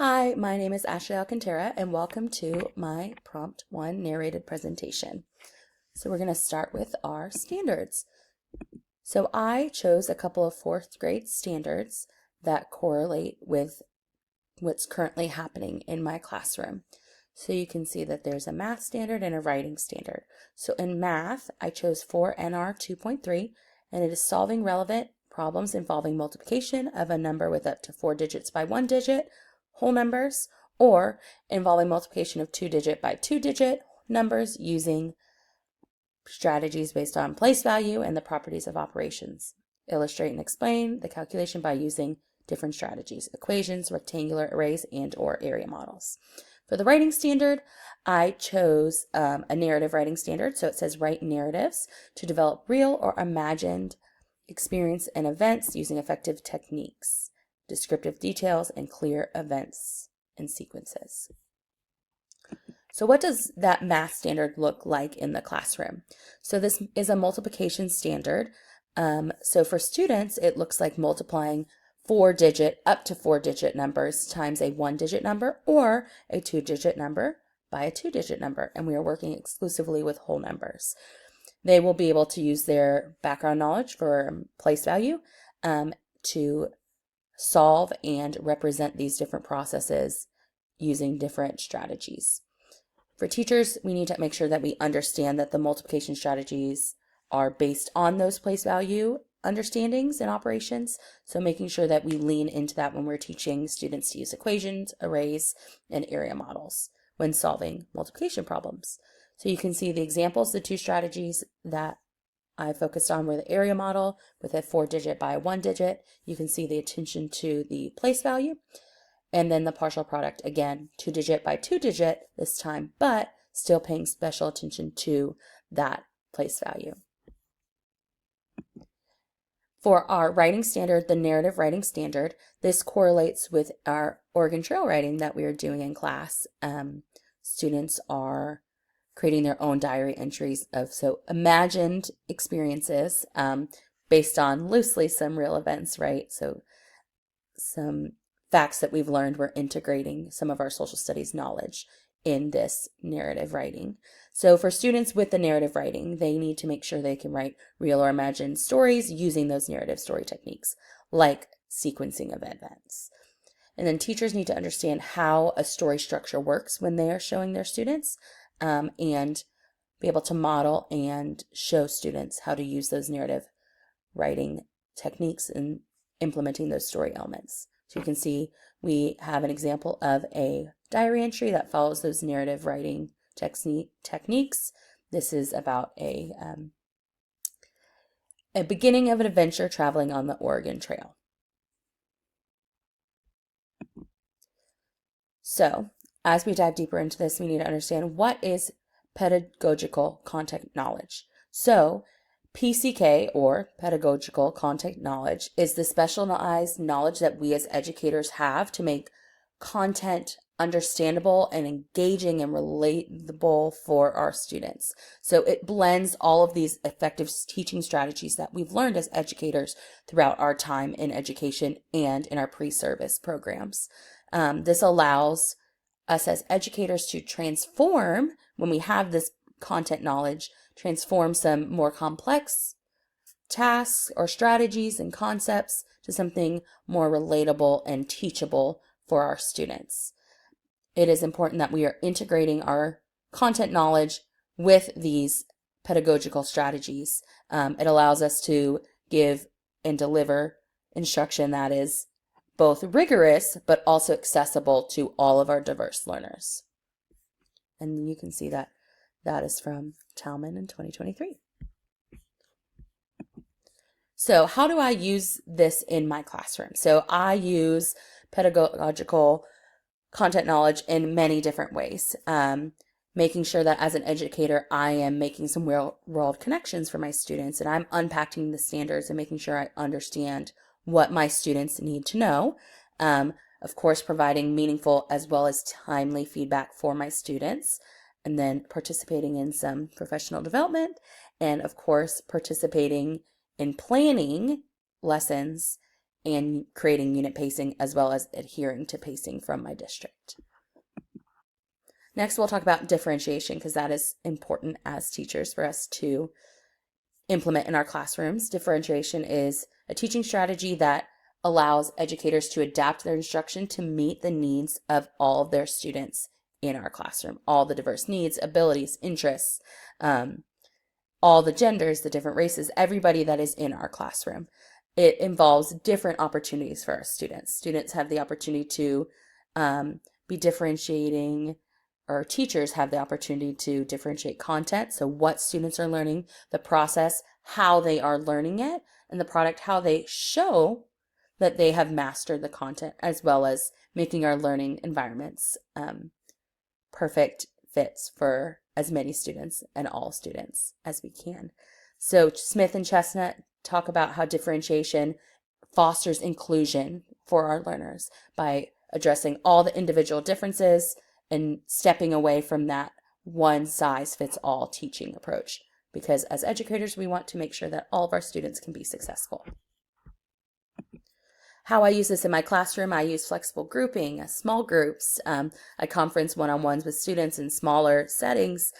Hi, my name is Ashley Alcantara, and welcome to my Prompt 1 narrated presentation. So we're going to start with our standards. So I chose a couple of 4th grade standards that correlate with what's currently happening in my classroom. So you can see that there's a math standard and a writing standard. So in math, I chose 4NR 2.3, and it is solving relevant problems involving multiplication of a number with up to 4 digits by 1 digit, whole numbers, or involving multiplication of 2-digit by 2-digit numbers using strategies based on place value and the properties of operations. Illustrate and explain the calculation by using different strategies, equations, rectangular arrays, and/or area models. For the writing standard, I chose a narrative writing standard. So it says write narratives to develop real or imagined experience and events using effective techniques, descriptive details, and clear events and sequences. So what does that math standard look like in the classroom? So this is a multiplication standard. So for students, it looks like multiplying up to 4-digit numbers times a 1-digit number or a 2-digit number by a 2-digit number. And we are working exclusively with whole numbers. They will be able to use their background knowledge for place value to solve and represent these different processes using different strategies. For teachers, we need to make sure that we understand that the multiplication strategies are based on those place value understandings and operations. So making sure that we lean into that when we're teaching students to use equations, arrays, and area models when solving multiplication problems. So you can see the examples, the 2 strategies that I focused on were the area model with a 4-digit by a 1-digit. You can see the attention to the place value. And then the partial product, again, 2-digit by 2-digit this time, but still paying special attention to that place value. For our writing standard, the narrative writing standard, this correlates with our Oregon Trail writing that we are doing in class. Students are creating their own diary entries of imagined experiences based on loosely some real events, right? So some facts that we've learned, we're integrating some of our social studies knowledge in this narrative writing. So for students with the narrative writing, they need to make sure they can write real or imagined stories using those narrative story techniques, like sequencing of events. And then teachers need to understand how a story structure works when they are showing their students, and be able to model and show students how to use those narrative writing techniques in implementing those story elements. So you can see we have an example of a diary entry that follows those narrative writing techniques. This is about a beginning of an adventure traveling on the Oregon Trail. So as we dive deeper into this, we need to understand what is pedagogical content knowledge. So PCK, or pedagogical content knowledge, is the specialized knowledge that we as educators have to make content understandable and engaging and relatable for our students. So it blends all of these effective teaching strategies that we've learned as educators throughout our time in education and in our pre-service programs. This allows us as educators to transform, when we have this content knowledge, transform some more complex tasks or strategies and concepts to something more relatable and teachable for our students. It is important that we are integrating our content knowledge with these pedagogical strategies. It allows us to give and deliver instruction that is both rigorous but also accessible to all of our diverse learners. And you can see that is from Talman in 2023. So how do I use this in my classroom? So I use pedagogical content knowledge in many different ways, making sure that as an educator, I am making some real-world connections for my students, and I'm unpacking the standards and making sure I understand what my students need to know. Of course, providing meaningful as well as timely feedback for my students, and then participating in some professional development, and of course, participating in planning lessons and creating unit pacing, as well as adhering to pacing from my district. Next, we'll talk about differentiation, because that is important as teachers for us to implement in our classrooms. Differentiation is a teaching strategy that allows educators to adapt their instruction to meet the needs of all of their students in our classroom, all the diverse needs, abilities, interests, all the genders, the different races, everybody that is in our classroom. It involves different opportunities for our students. Students have the opportunity to be differentiating, or teachers have the opportunity to differentiate content. So what students are learning, the process, how they are learning it, and the product, how they show that they have mastered the content, as well as making our learning environments perfect fits for as many students and all students as we can. So Smith and Chestnut talk about how differentiation fosters inclusion for our learners by addressing all the individual differences and stepping away from that one-size-fits-all teaching approach. Because as educators, we want to make sure that all of our students can be successful. How I use this in my classroom, I use flexible grouping, small groups. I conference one-on-ones with students in smaller settings.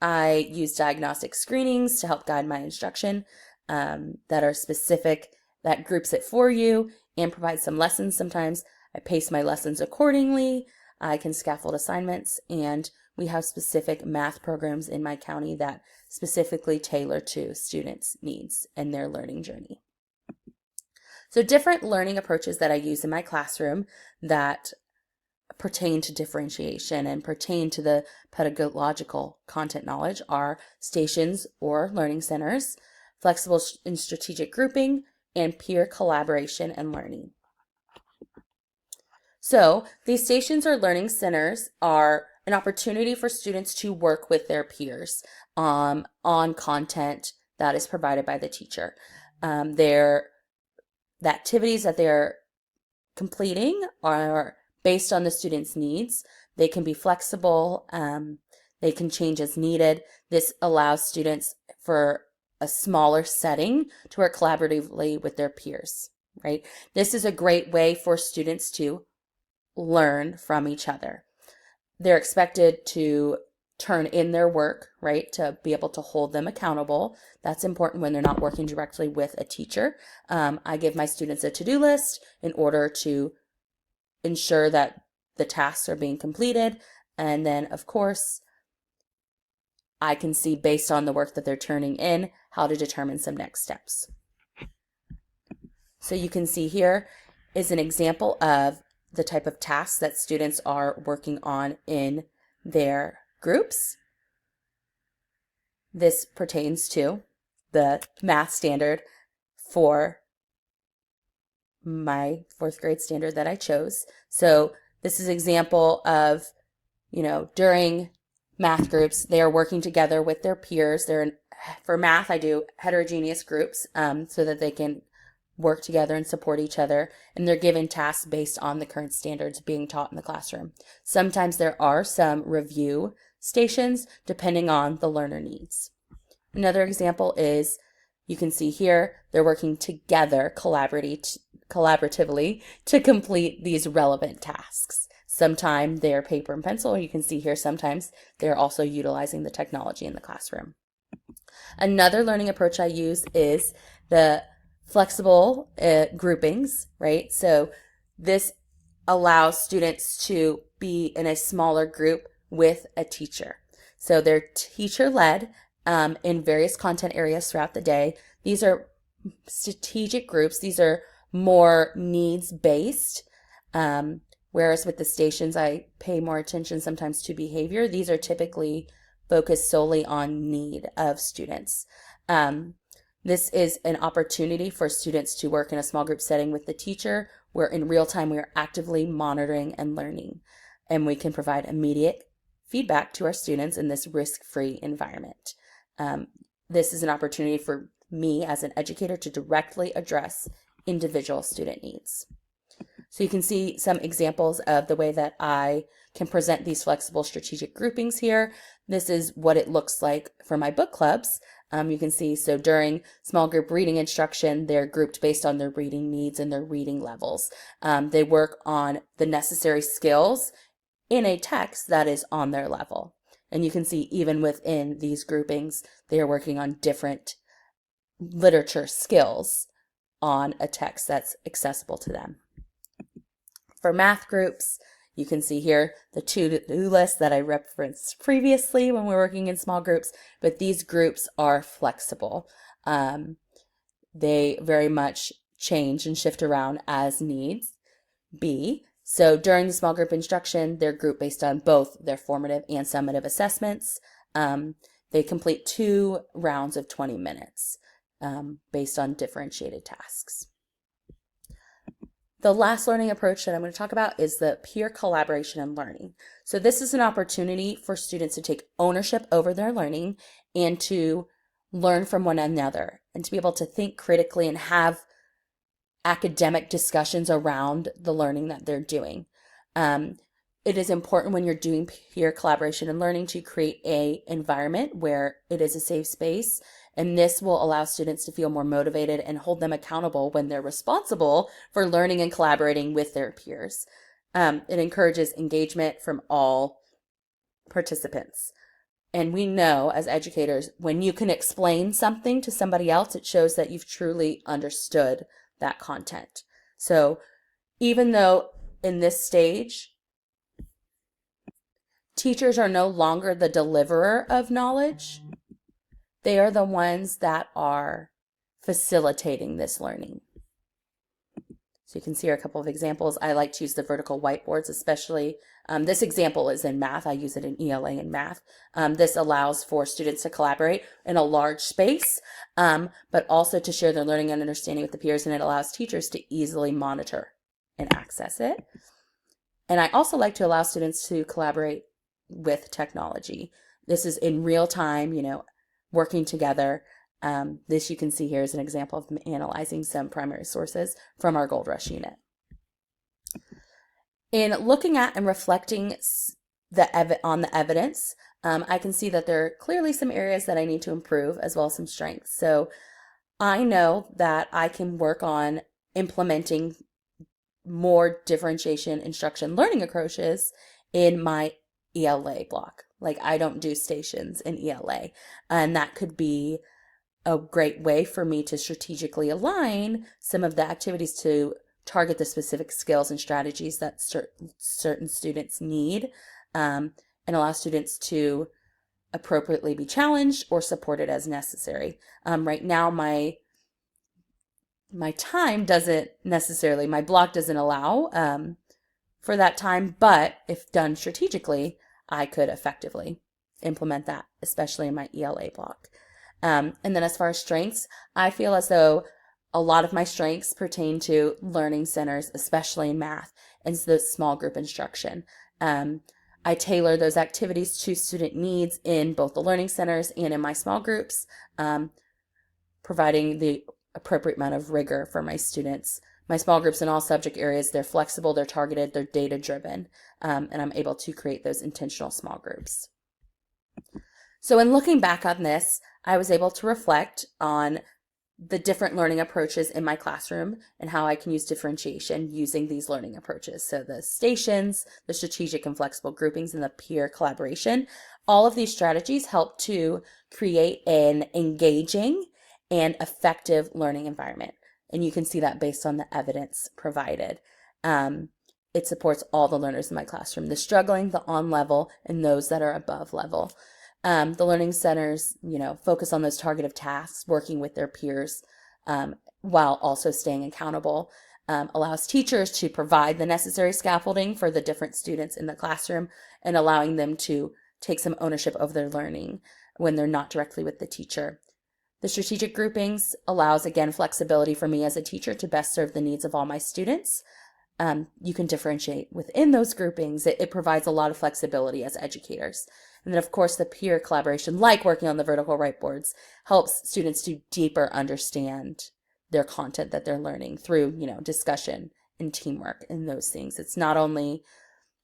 I use diagnostic screenings to help guide my instruction that are specific, that groups it for you and provide some lessons sometimes. I pace my lessons accordingly. I can scaffold assignments, and we have specific math programs in my county that specifically tailor to students' needs and their learning journey. So different learning approaches that I use in my classroom that pertain to differentiation and pertain to the pedagogical content knowledge are stations or learning centers, flexible and strategic grouping, and peer collaboration and learning. So these stations or learning centers are an opportunity for students to work with their peers on content that is provided by the teacher. The activities that they're completing are based on the student's needs. They can be flexible. They can change as needed. This allows students for a smaller setting to work collaboratively with their peers, right? This is a great way for students to learn from each other. They're expected to turn in their work, right, to be able to hold them accountable. That's important when they're not working directly with a teacher. I give my students a to-do list in order to ensure that the tasks are being completed. And then, of course, I can see based on the work that they're turning in how to determine some next steps. So you can see here is an example of the type of tasks that students are working on in their groups. This pertains to the math standard for my 4th grade standard that I chose. So this is an example of, during math groups, they are working together with their peers. For math, I do heterogeneous groups so that they can work together and support each other, and they're given tasks based on the current standards being taught in the classroom. Sometimes there are some review stations depending on the learner needs. Another example is, you can see here, they're working together collaboratively to complete these relevant tasks. Sometimes they're paper and pencil. You can see here sometimes they're also utilizing the technology in the classroom. Another learning approach I use is the flexible groupings, right? So this allows students to be in a smaller group with a teacher. So they're teacher-led in various content areas throughout the day. These are strategic groups. These are more needs-based, whereas with the stations, I pay more attention sometimes to behavior. These are typically focused solely on need of students. This is an opportunity for students to work in a small group setting with the teacher, where in real time we are actively monitoring and learning, and we can provide immediate feedback to our students in this risk-free environment. This is an opportunity for me as an educator to directly address individual student needs. So you can see some examples of the way that I can present these flexible strategic groupings here. This is what it looks like for my book clubs. You can see, so during small group reading instruction, they're grouped based on their reading needs and their reading levels. They work on the necessary skills in a text that is on their level. And you can see even within these groupings, they are working on different literature skills on a text that's accessible to them. For math groups, you can see here the to-do list that I referenced previously when we were working in small groups, but these groups are flexible. They very much change and shift around as needs be. So during the small group instruction, they're grouped based on both their formative and summative assessments. They complete 2 rounds of 20 minutes based on differentiated tasks. The last learning approach that I'm going to talk about is the peer collaboration and learning. So this is an opportunity for students to take ownership over their learning and to learn from one another and to be able to think critically and have academic discussions around the learning that they're doing. It is important when you're doing peer collaboration and learning to create an environment where it is a safe space, and this will allow students to feel more motivated and hold them accountable when they're responsible for learning and collaborating with their peers. It encourages engagement from all participants. And we know as educators, when you can explain something to somebody else, it shows that you've truly understood that content. So even though in this stage, teachers are no longer the deliverer of knowledge, they are the ones that are facilitating this learning. So you can see here a couple of examples. I like to use the vertical whiteboards, especially. This example is in math. I use it in ELA and math. This allows for students to collaborate in a large space, but also to share their learning and understanding with the peers, and it allows teachers to easily monitor and access it. And I also like to allow students to collaborate with technology. This is in real time, working together. This you can see here is an example of analyzing some primary sources from our Gold Rush unit. In looking at and reflecting on the evidence, I can see that there are clearly some areas that I need to improve as well as some strengths. So I know that I can work on implementing more differentiation instruction learning approaches in my ELA block. Like I don't do stations in ELA, and that could be a great way for me to strategically align some of the activities to target the specific skills and strategies that certain students need, and allow students to appropriately be challenged or supported as necessary. Right now, my time doesn't necessarily, my block doesn't allow for that time, but if done strategically, I could effectively implement that, especially in my ELA block. And then as far as strengths, I feel as though a lot of my strengths pertain to learning centers, especially in math and the small group instruction. I tailor those activities to student needs in both the learning centers and in my small groups, providing the appropriate amount of rigor for my students. My small groups in all subject areas, they're flexible, they're targeted, they're data-driven, and I'm able to create those intentional small groups. So in looking back on this, I was able to reflect on the different learning approaches in my classroom and how I can use differentiation using these learning approaches. So the stations, the strategic and flexible groupings, and the peer collaboration. All of these strategies help to create an engaging and effective learning environment. And you can see that based on the evidence provided. It supports all the learners in my classroom, the struggling, the on level, and those that are above level. The learning centers, focus on those targeted tasks, working with their peers while also staying accountable. Allows teachers to provide the necessary scaffolding for the different students in the classroom and allowing them to take some ownership of their learning when they're not directly with the teacher. The strategic groupings allows, again, flexibility for me as a teacher to best serve the needs of all my students. You can differentiate within those groupings. It provides a lot of flexibility as educators. And then, of course, the peer collaboration, like working on the vertical whiteboards, helps students to deeper understand their content that they're learning through, discussion and teamwork and those things. It's not only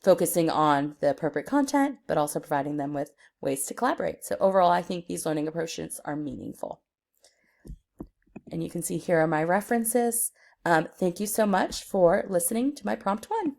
focusing on the appropriate content, but also providing them with ways to collaborate. So overall, I think these learning approaches are meaningful. And you can see here are my references. Thank you so much for listening to my Prompt 1.